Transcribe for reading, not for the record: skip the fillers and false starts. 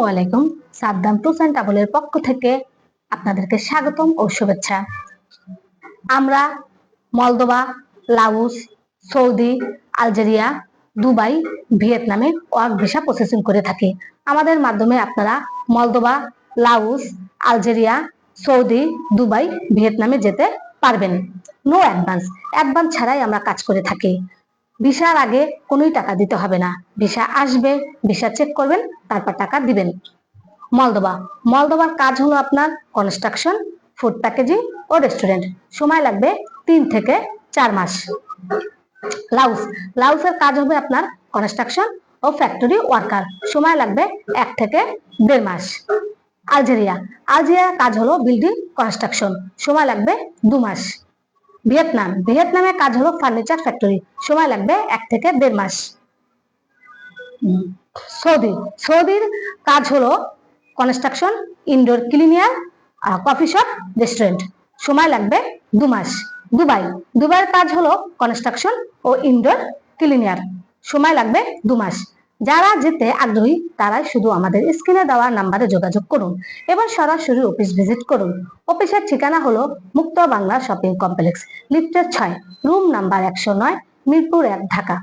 আসসালামু আলাইকুম। Saddam tours and ট্রাভেলের পক্ষ থেকে আপনাদেরকে স্বাগতম ও শুভেচ্ছা। আমরা Moldova, Laos, Saudi, Algeria, Dubai, ভিয়েতনামে ওয়ার্ক ভিসা প্রসেসিং করে থাকি। আমাদের মাধ্যমে আপনারা Moldova, Laos, Algeria, Saudi, Dubai, ভিয়েতনামে যেতে পারবেন। নো অ্যাডভান্স, অ্যাডভান্স ছাড়াই আমরা কাজ করে থাকি। ভিসার আগে কোনোই টাকা দিতে হবে না। ভিসা আসবে, ভিসা চেক করবেন, তারপর টাকা দিবেন। মলদোভা, মলদোভার কাজ হলো আপনার কনস্ট্রাকশন, ফুড প্যাকেজিং ও রেস্টুরেন্ট। সময় লাগবে 3 থেকে 4 মাস। লাওস, লাওসের কাজ হবে আপনার কনস্ট্রাকশন ও ফ্যাক্টরি ওয়ার্কার। সময় লাগবে 1 থেকে 1.5 মাস। আলজেরিয়া, আলজেরিয়ার কাজ হলো বিল্ডিং কনস্ট্রাকশন। সময় লাগবে 2 মাস। ভিয়েতনাম, ভিয়েতনামের কাজ হলো ফার্নিচার ফ্যাক্টরি। সময় লাগবে 1 থেকে 1.5 মাস। সৌদি, সৌদির কাজ হলো construction, indoor cleaner, coffee shop, restaurant. সময় লাগবে 2 মাস। দুবাই, দুবাইয়ের কাজ হলো কনস্ট্রাকশন ও ইনডোর ক্লিনিয়ার। সময় লাগবে 2 মাস। যারা যেতে আগ্রহী তারাই শুধু আমাদের স্ক্রিনে দেওয়া নাম্বারে যোগাযোগ করুন এবং সরাসরি অফিস ভিজিট করুন। অফিসের ঠিকানা হলো মুক্ত বাংলা শপিং কমপ্লেক্স, লিফটের 6, রুম নাম্বার 109, মিরপুর 1, ঢাকা।